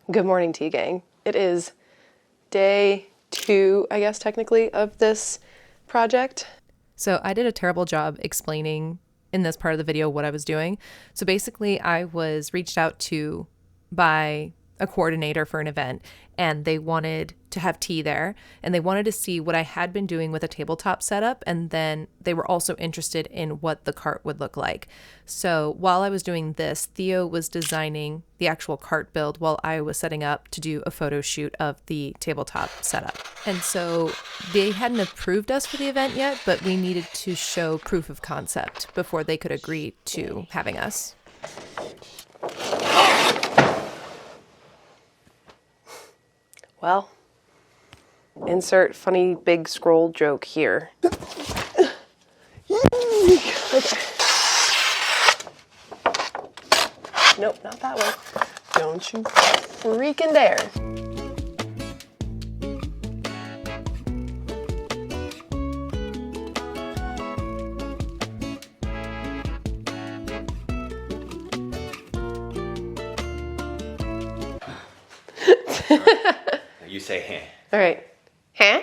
Good morning, Tea Gang. It is day 2, I guess, technically, of this project. So I did a terrible job explaining in this part of the video what I was doing. So basically, I was reached out to by a coordinator for an event, and they wanted to have tea there, and they wanted to see what I had been doing with a tabletop setup, and then they were also interested in what the cart would look like. So while I was doing this, Theo was designing the actual cart build while I was setting up to do a photo shoot of the tabletop setup. And so they hadn't approved us for the event yet, but we needed to show proof of concept before they could agree to having us. Well, insert funny big scroll joke here. Okay. Nope, not that one. Don't you freaking dare. You say "huh." All right. Huh?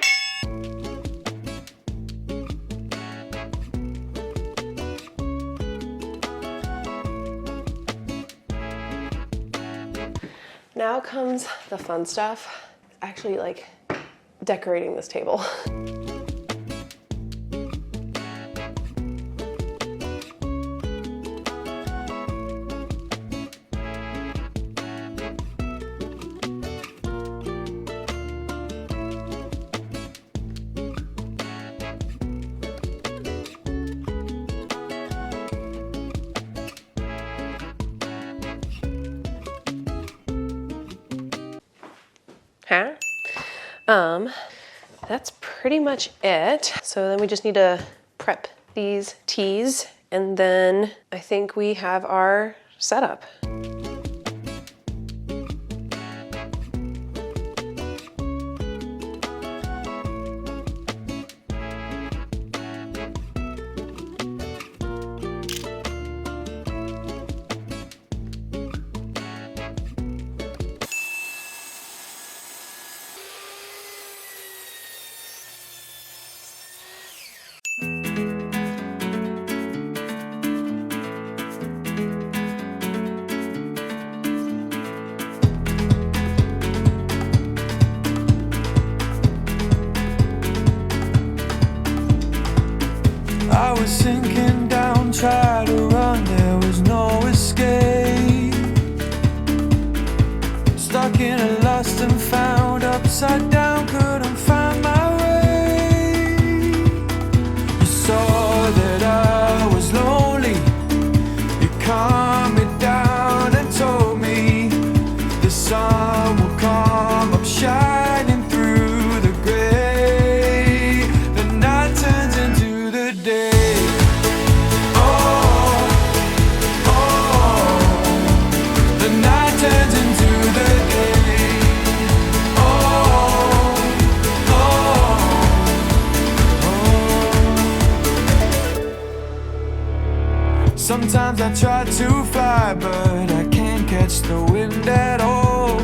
Now comes the fun stuff. Actually, like, decorating this table. That's pretty much it. So then we just need to prep these teas, and then I think we have our setup. I was sinking down, tried to run, there was no escape. Stuck in a lost and found, upside down, couldn't find my way. You saw that I was lonely, you calmed me down and told me the sun will come up shining through the gray. The night turns into the day. Sometimes I try to fly, but I can't catch the wind at all.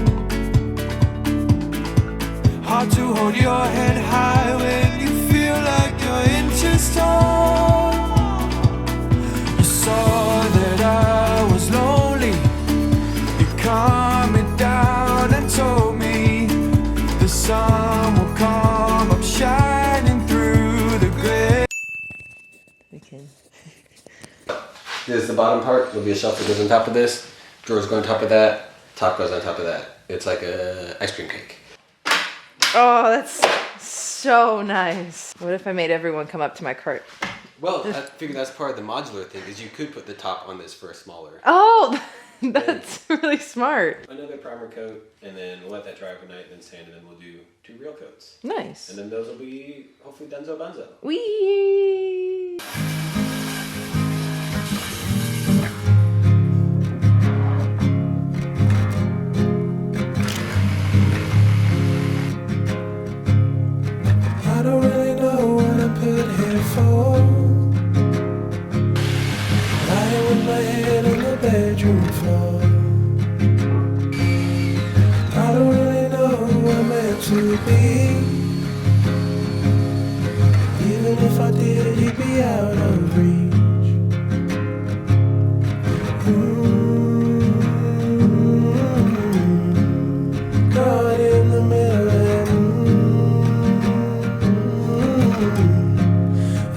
Hard to hold your head high when you feel like you're inches tall. You saw that I was lonely, you calmed me down and told me the sun will come up shining through the gray. This is the bottom part. There'll be a shelf that goes on top of this. Drawers go on top of that. Top goes on top of that. It's like a ice cream cake. Oh, that's so nice. What if I made everyone come up to my cart? Well, I figure that's part of the modular thing, is you could put the top on this for a smaller. Oh, that's really smart. Another primer coat, and then we'll let that dry overnight, and then sand, and then we'll do 2 real coats. Nice. And then those will be hopefully Dunzo Bunzo. Whee! I don't really know what I'm put here for. Lying with my head on the bedroom floor. to be. Even if I did, he'd be out of reach. Caught in the middle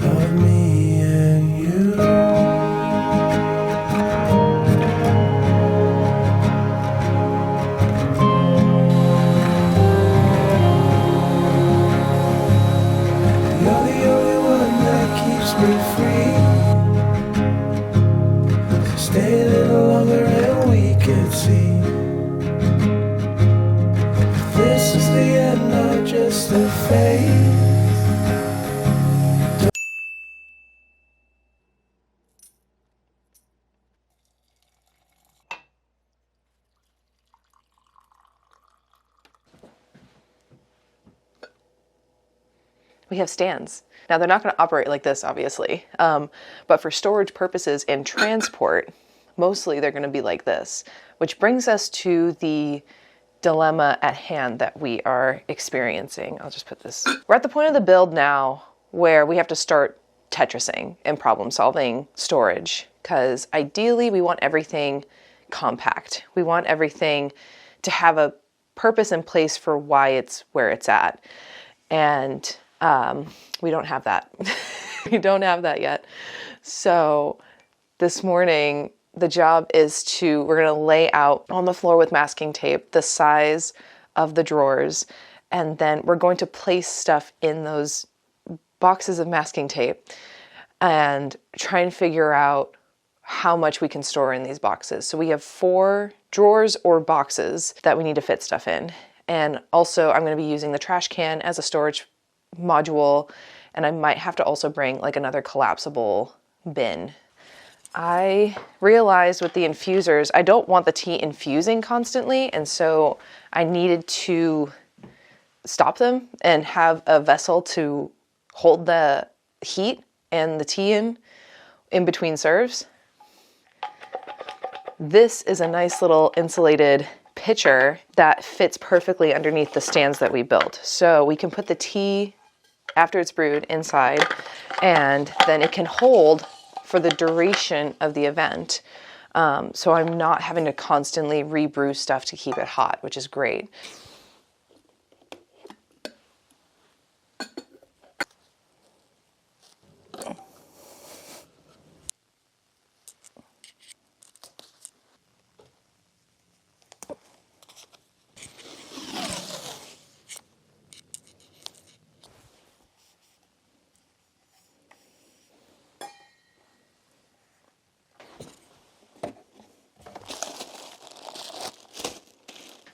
of me and you. You're the only one that keeps me free. So stay a little longer and we can see. This is the end, not just a phase. We have stands. Now they're not going to operate like this, obviously, but for storage purposes and transport, mostly they're going to be like this, which brings us to the dilemma at hand that we are experiencing. I'll just put this. We're at the point of the build now where we have to start Tetrising and problem solving storage, because ideally we want everything compact. We want everything to have a purpose in place for why it's where it's at. And we don't have that. We don't have that yet. So this morning, the job is we're going to lay out on the floor with masking tape the size of the drawers, and then we're going to place stuff in those boxes of masking tape and try and figure out how much we can store in these boxes. So we have 4 drawers or boxes that we need to fit stuff in. And also I'm going to be using the trash can as a storage module, and I might have to also bring like another collapsible bin. I realized with the infusers, I don't want the tea infusing constantly, and so I needed to stop them and have a vessel to hold the heat and the tea in between serves. This is a nice little insulated pitcher that fits perfectly underneath the stands that we built. So we can put the tea after it's brewed inside, and then it can hold for the duration of the event. So I'm not having to constantly re-brew stuff to keep it hot, which is great.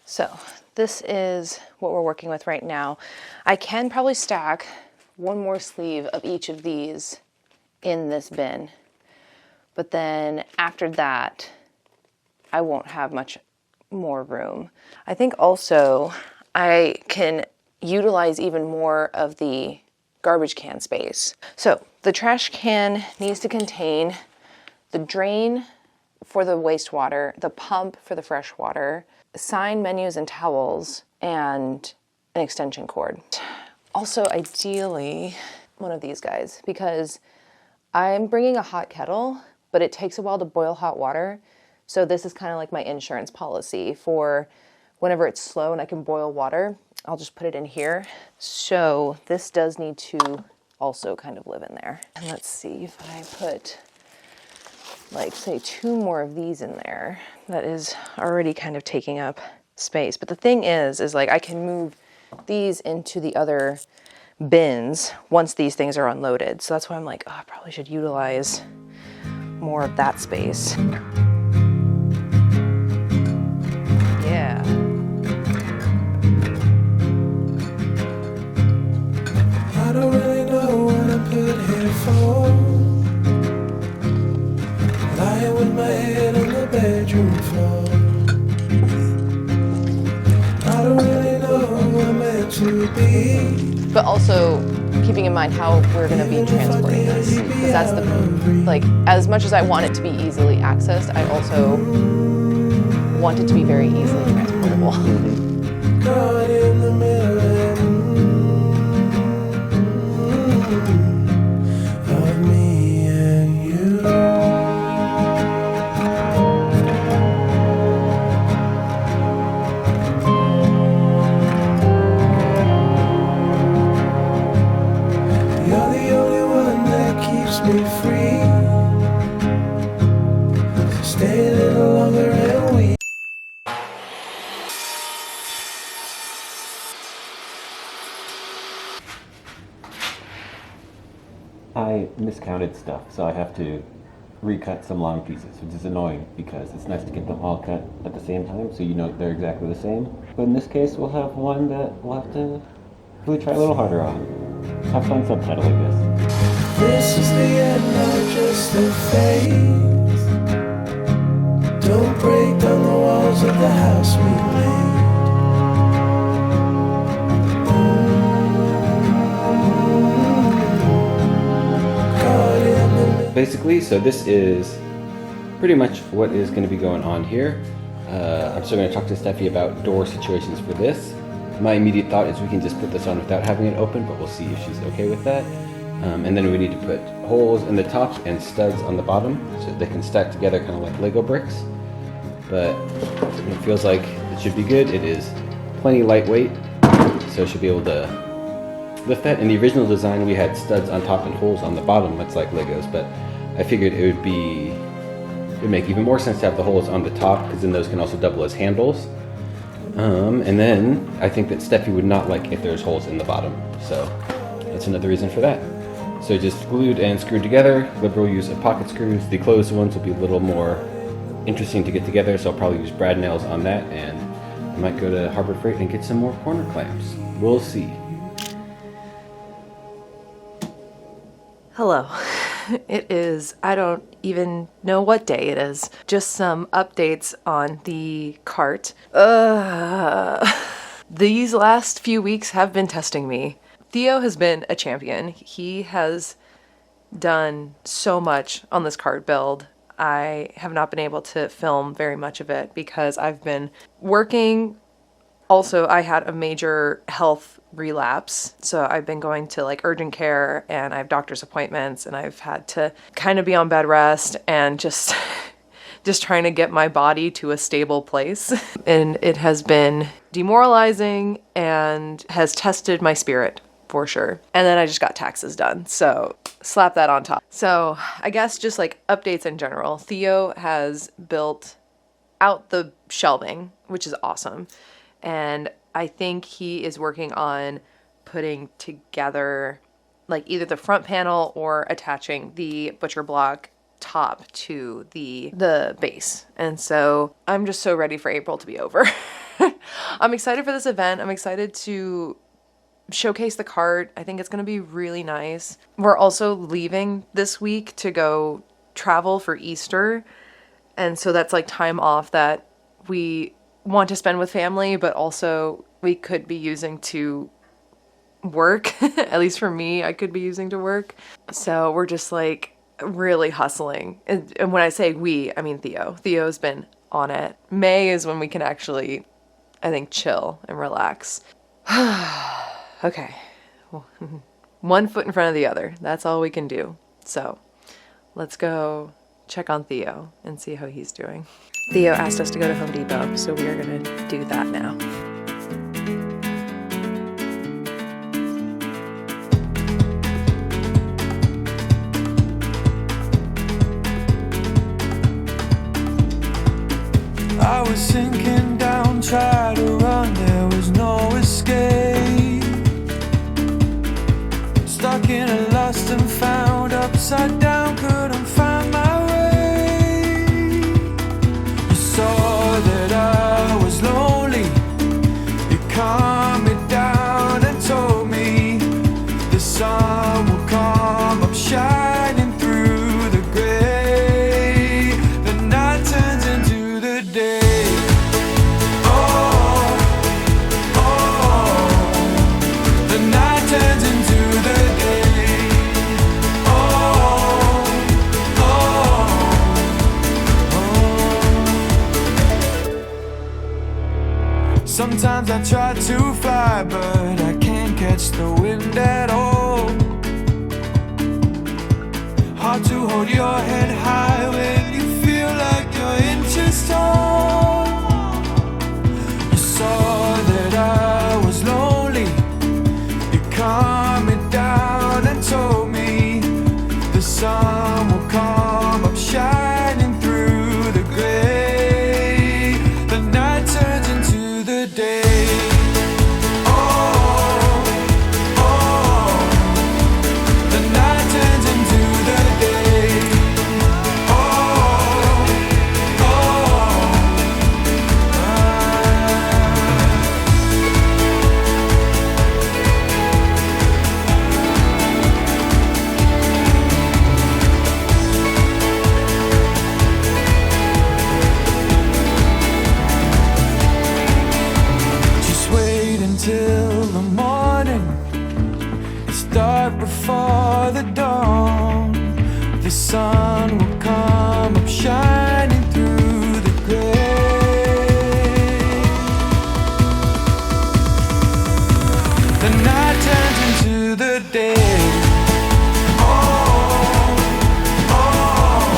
So this is what we're working with right now. I can probably stack one more sleeve of each of these in this bin, but then after that, I won't have much more room. I think also I can utilize even more of the garbage can space. So the trash can needs to contain the drain for the wastewater, the pump for the fresh water, sign menus and towels, and an extension cord. Also, ideally, one of these guys, because I'm bringing a hot kettle, but it takes a while to boil hot water. So this is kind of like my insurance policy for whenever it's slow and I can boil water, I'll just put it in here. So this does need to also kind of live in there. And let's see if I put, like, say 2 more of these in there. That is already kind of taking up space. But the thing is like I can move these into the other bins once these things are unloaded. So that's why I'm like, oh, I probably should utilize more of that space. Yeah. I don't really know what I'm put here for. Lying with my head on the bedroom floor. I don't really know who I'm meant to be. But also keeping in mind how we're going to be transporting this, because that's the, like, as much as I want it to be easily accessed, I also want it to be very easily transportable. Caught in the middle. I miscounted stuff, so I have to recut some long pieces, which is annoying because it's nice to get them all cut at the same time so you know they're exactly the same. But in this case, we'll have one that we'll have to really try a little harder on. Have fun subtitling this. This is the end, not just a phase. Don't break down the walls of the house we made. Basically, so this is pretty much what is going to be going on here. I'm still going to talk to Steffi about door situations for this. My immediate thought is we can just put this on without having it open, but we'll see if she's okay with that. And then we need to put holes in the top and studs on the bottom so that they can stack together kind of like Lego bricks. But it feels like it should be good. It is plenty lightweight, so it should be able to lift that. In the original design, we had studs on top and holes on the bottom, much like Legos, but I figured it would make even more sense to have the holes on the top, because then those can also double as handles. And then I think that Steffi would not like if there's holes in the bottom, so that's another reason for that. So just glued and screwed together. Liberal use of pocket screws. The closed ones will be a little more interesting to get together, so I'll probably use brad nails on that, and I might go to Harbor Freight and get some more corner clamps. We'll see. Hello. It is, I don't even know what day it is. Just some updates on the cart. These last few weeks have been testing me. Theo has been a champion. He has done so much on this cart build. I have not been able to film very much of it because I've been working. Also, I had a major health relapse, so I've been going to like urgent care, and I have doctor's appointments, and I've had to kind of be on bed rest and just trying to get my body to a stable place. And it has been demoralizing and has tested my spirit for sure. And then I just got taxes done, so slap that on top. So I guess just like updates in general. Theo has built out the shelving, which is awesome. And I think he is working on putting together like either the front panel or attaching the butcher block top to the base. And so I'm just so ready for April to be over. I'm excited for this event. I'm excited to showcase the cart. I think it's going to be really nice. We're also leaving this week to go travel for Easter. And so that's like time off that we want to spend with family, but also we could be using to work. At least for me, I could be using to work. So we're just like really hustling. And when I say we, I mean Theo. Theo's been on it. May is when we can actually, I think, chill and relax. Okay. One foot in front of the other. That's all we can do. So let's go check on Theo and see how he's doing. Theo asked us to go to Home Depot, so we are going to do that now. I was sinking down, tried to run, there was no escape. Stuck in a lost and found, upside down, couldn't find my way. You saw that I was lonely, you calmed me down and told me the sun will come up shining through the gray. The night turns into the day. Sometimes I try to fly, but I can't catch the wind at all. Hard to hold your head high when you feel like you're inches tall. You saw that I was lonely, you calmed me down and told me the sun will come up shining through the gray. The night turns into the day. Oh, oh, the night turns into until the morning. It's dark before the dawn. The sun will come up shining through the gray. The night turns into the day. Oh, oh.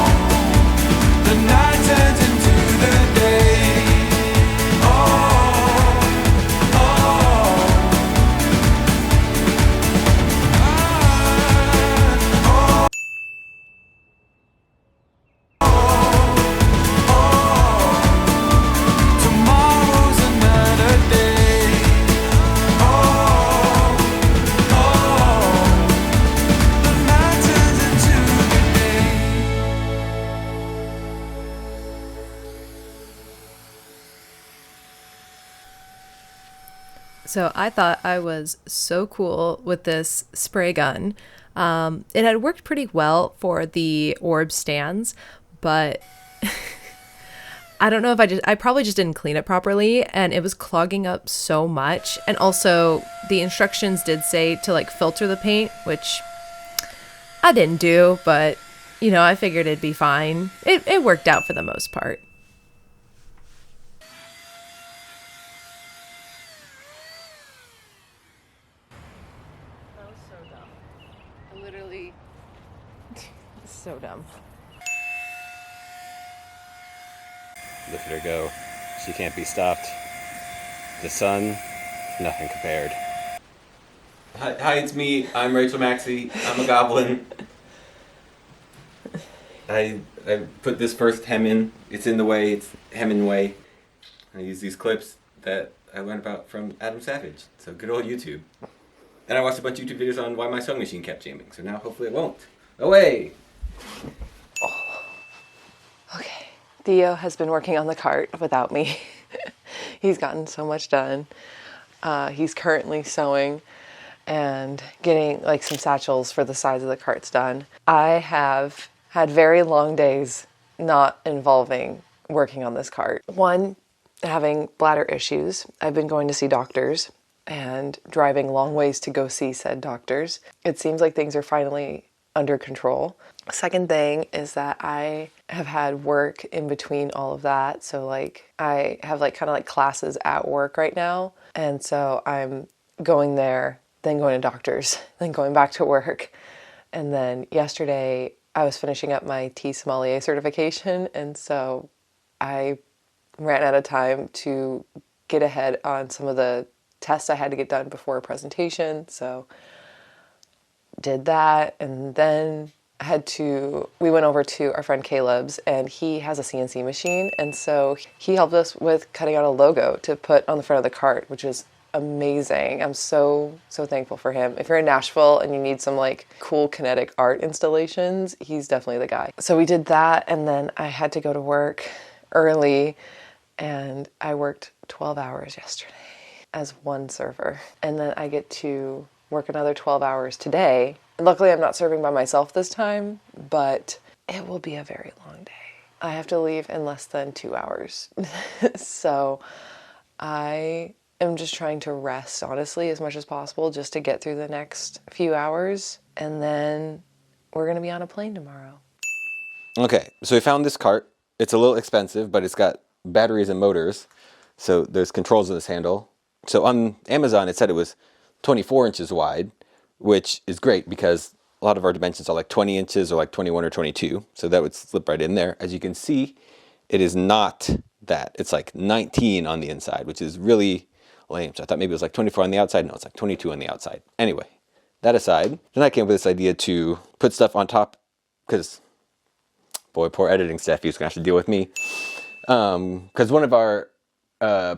The night turns into the day. Oh, oh. Tomorrow's another day. Oh, oh. The night turns into the day. So I thought I was so cool with this spray gun. It had worked pretty well for the orb stands, but I don't know if I probably just didn't clean it properly, and it was clogging up so much. And also the instructions did say to like filter the paint, which I didn't do, but you know, I figured it'd be fine. It worked out for the most part. That was so dumb. Literally, so dumb. Look at her go. She can't be stopped. The sun, nothing compared. Hi, it's me. I'm Rachel Maxey. I'm a goblin. I put this first hem in. It's in the way. It's hemming way. I use these clips that I learned about from Adam Savage. So good old YouTube. And I watched a bunch of YouTube videos on why my sewing machine kept jamming. So now hopefully it won't. Away! Okay. Theo has been working on the cart without me. He's gotten so much done. He's currently sewing and getting like some satchels for the sides of the carts done. I have had very long days not involving working on this cart. One, having bladder issues. I've been going to see doctors and driving long ways to go see said doctors. It seems like things are finally under control. Second thing is that I have had work in between all of that. So like I have like kind of like classes at work right now. And so I'm going there, then going to doctors, then going back to work. And then yesterday I was finishing up my tea sommelier certification. And so I ran out of time to get ahead on some of the tests I had to get done before a presentation. So did that, and then we went over to our friend Caleb's, and he has a CNC machine, and so he helped us with cutting out a logo to put on the front of the cart, which is amazing. I'm so thankful for him. If you're in Nashville and you need some like cool kinetic art installations, he's definitely the guy. So we did that, and then I had to go to work early, and I worked 12 hours yesterday as one server, and then I get to work another 12 hours today. Luckily, I'm not serving by myself this time, but it will be a very long day. I have to leave in less than 2 hours. So I am just trying to rest, honestly, as much as possible, just to get through the next few hours. And then we're going to be on a plane tomorrow. Okay, so we found this cart. It's a little expensive, but it's got batteries and motors. So there's controls of this handle. So on Amazon, it said it was 24 inches wide, which is great because a lot of our dimensions are like 20 inches or like 21 or 22. So that would slip right in there. As you can see, it is not that. It's like 19 on the inside, which is really lame. So I thought maybe it was like 24 on the outside. No, it's like 22 on the outside. Anyway, that aside, then I came up with this idea to put stuff on top because, boy, poor editing Steffi is going to have to deal with me. Because one of our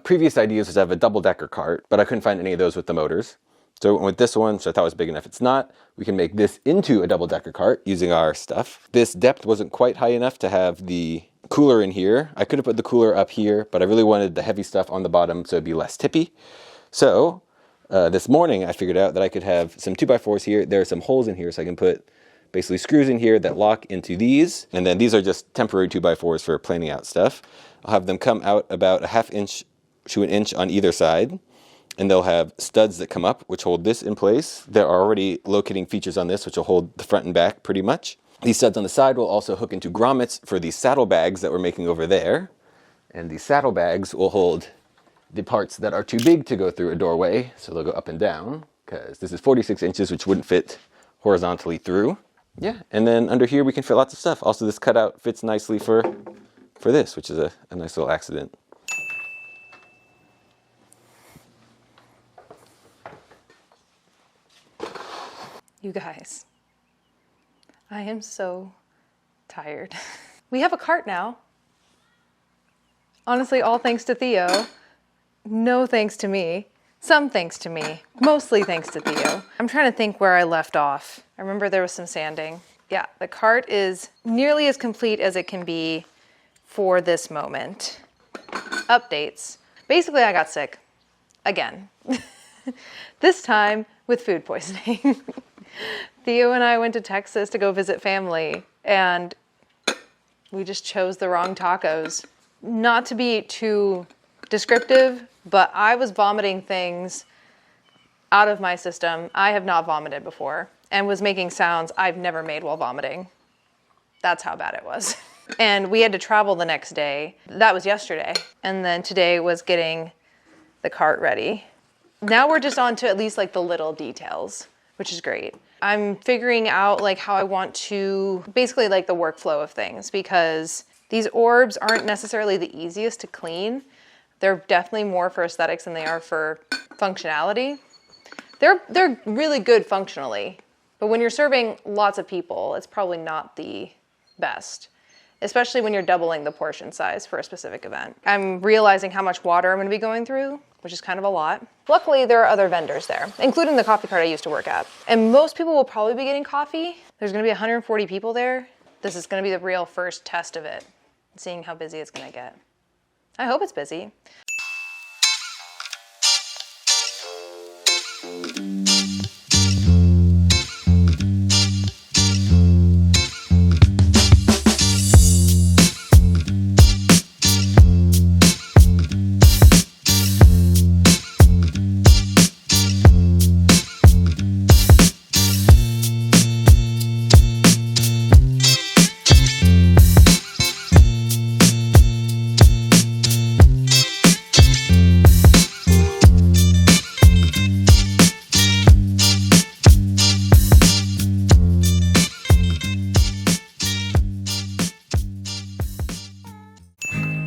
previous ideas was to have a double-decker cart, but I couldn't find any of those with the motors. So I went with this one, so I thought it was big enough. It's not. We can make this into a double-decker cart using our stuff. This depth wasn't quite high enough to have the cooler in here. I could have put the cooler up here, but I really wanted the heavy stuff on the bottom so it'd be less tippy. So this morning I figured out that I could have some 2x4s here. There are some holes in here, so I can put basically screws in here that lock into these. And then these are just temporary 2x4s for planing out stuff. I'll have them come out about a half inch to an inch on either side. and they'll have studs that come up, which hold this in place. There are already locating features on this, which will hold the front and back pretty much. These studs on the side will also hook into grommets for these saddlebags that we're making over there. And these saddlebags will hold the parts that are too big to go through a doorway, so they'll go up and down, because this is 46 inches, which wouldn't fit horizontally through. Yeah, and then under here we can fit lots of stuff. Also, this cutout fits nicely for this, which is a nice little accident. You guys, I am so tired. We have a cart now. Honestly, all thanks to Theo. No thanks to me. Some thanks to me. Mostly thanks to Theo. I'm trying to think where I left off. I remember there was some sanding. Yeah, the cart is nearly as complete as it can be for this moment. Updates. Basically, I got sick. Again. This time with food poisoning. Theo and I went to Texas to go visit family, and we just chose the wrong tacos. Not to be too descriptive, but I was vomiting things out of my system I have not vomited before, and was making sounds I've never made while vomiting. That's how bad it was. And we had to travel the next day. That was yesterday. And then today was getting the cart ready. Now we're just on to at least like the little details, which is great. I'm figuring out like how I want to, basically like the workflow of things, because these orbs aren't necessarily the easiest to clean. They're definitely more for aesthetics than they are for functionality. They're really good functionally, but when you're serving lots of people, it's probably not the best, especially when you're doubling the portion size for a specific event. I'm realizing how much water I'm gonna be going through, which is kind of a lot. Luckily, there are other vendors there, including the coffee cart I used to work at. And most people will probably be getting coffee. There's gonna be 140 people there. This is gonna be the real first test of it, seeing how busy it's gonna get. I hope it's busy.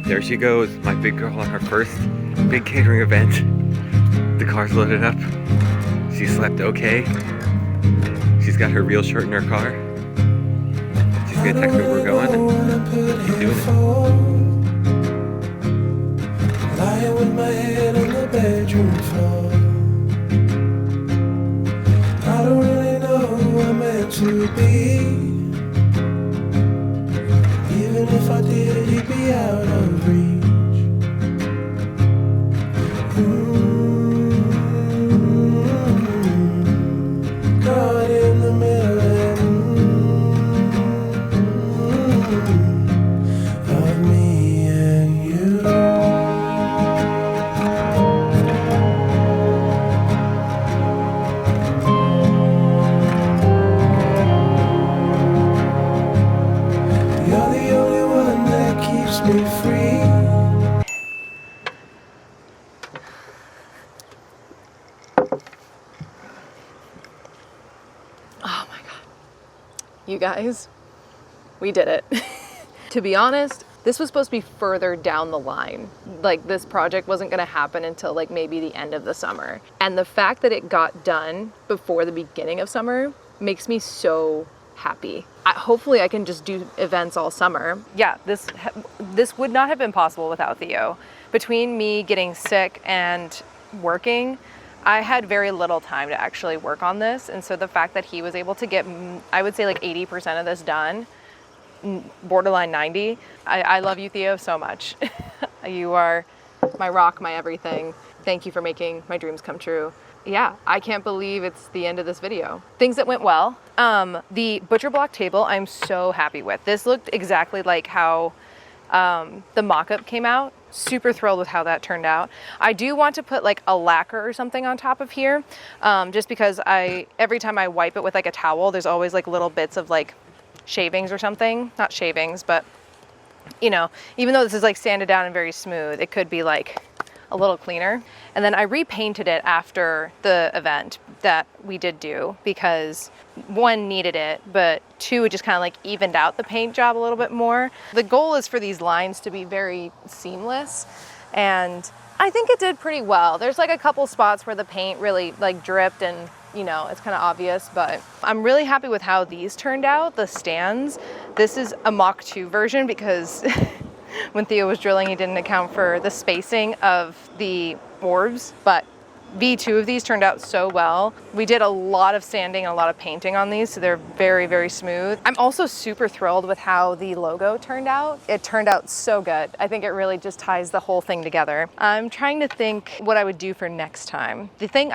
There she goes, my big girl on her first big catering event. The car's loaded up. She slept okay. She's got her real shirt in her car. She's gonna text me where we're going. She's doing it. Lying with my head on the bedroom floor. I don't really know who I'm meant to be. Even if I did, he'd be out of reach. Caught in the middle of me and you. You're the only one that keeps me free. Oh my God. You guys, we did it. To be honest, this was supposed to be further down the line. Like, this project wasn't gonna happen until like maybe the end of the summer. And the fact that it got done before the beginning of summer makes me so happy. Hopefully I can just do events all summer. Yeah, this would not have been possible without Theo. Between me getting sick and working, I had very little time to actually work on this. And so the fact that he was able to get, I would say like 80% of this done, borderline 90. I love you, Theo, so much. You are my rock, my everything. Thank you for making my dreams come true. Yeah, I can't believe it's the end of this video. Things that went well. The butcher block table, I'm so happy with. This looked exactly like how the mock-up came out. super thrilled with how that turned out. I do want to put like a lacquer or something on top of here, just because every time I wipe it with like a towel, there's always like little bits of like shavings or something. Not shavings, but you know, even though this is like sanded down and very smooth, it could be like a little cleaner. And then I repainted it after the event that we did do because one, needed it, but two, it just kind of like evened out the paint job a little bit more. The goal is for these lines to be very seamless, and I think it did pretty well. There's like a couple spots where the paint really like dripped and you know, it's kind of obvious, but I'm really happy with how these turned out, the stands. This is a Mach 2 version because when Theo was drilling, he didn't account for the spacing of the orbs, but V2 of these turned out so well. We did a lot of sanding and a lot of painting on these, so they're very, very smooth. I'm also super thrilled with how the logo turned out. It turned out so good. I think it really just ties the whole thing together. I'm trying to think what I would do for next time. The thing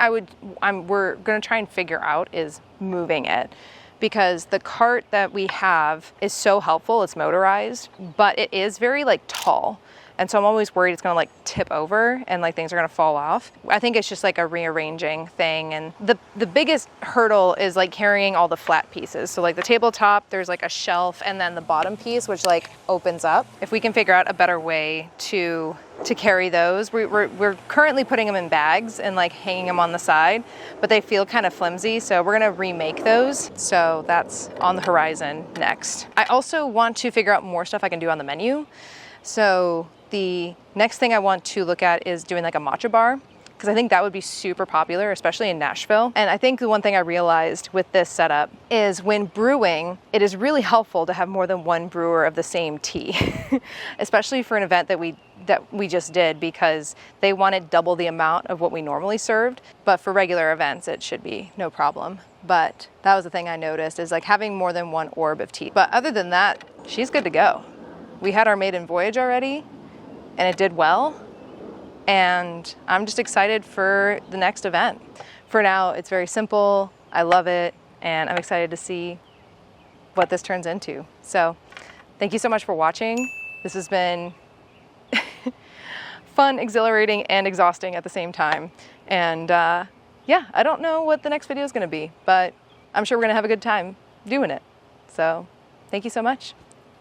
we're gonna try and figure out is moving it, because the cart that we have is so helpful. It's motorized, but it is very like tall. And so I'm always worried it's gonna like tip over and like things are gonna fall off. I think it's just like a rearranging thing. And the biggest hurdle is like carrying all the flat pieces. So like the tabletop, there's like a shelf, and then the bottom piece, which like opens up. If we can figure out a better way to carry those, we're currently putting them in bags and like hanging them on the side, but they feel kind of flimsy. So we're gonna remake those. So that's on the horizon next. I also want to figure out more stuff I can do on the menu. So the next thing I want to look at is doing like a matcha bar, because I think that would be super popular, especially in Nashville. And I think the one thing I realized with this setup is when brewing, it is really helpful to have more than one brewer of the same tea, especially for an event that we just did, because they wanted double the amount of what we normally served. But for regular events, it should be no problem. But that was the thing I noticed, is like having more than one orb of tea. But other than that, she's good to go. We had our maiden voyage already, and it did well. And I'm just excited for the next event. For now, it's very simple. I love it, and I'm excited to see what this turns into. So thank you so much for watching. This has been fun, exhilarating, and exhausting at the same time. And yeah, I don't know what the next video is gonna be, but I'm sure we're gonna have a good time doing it. So thank you so much.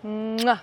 Mwah.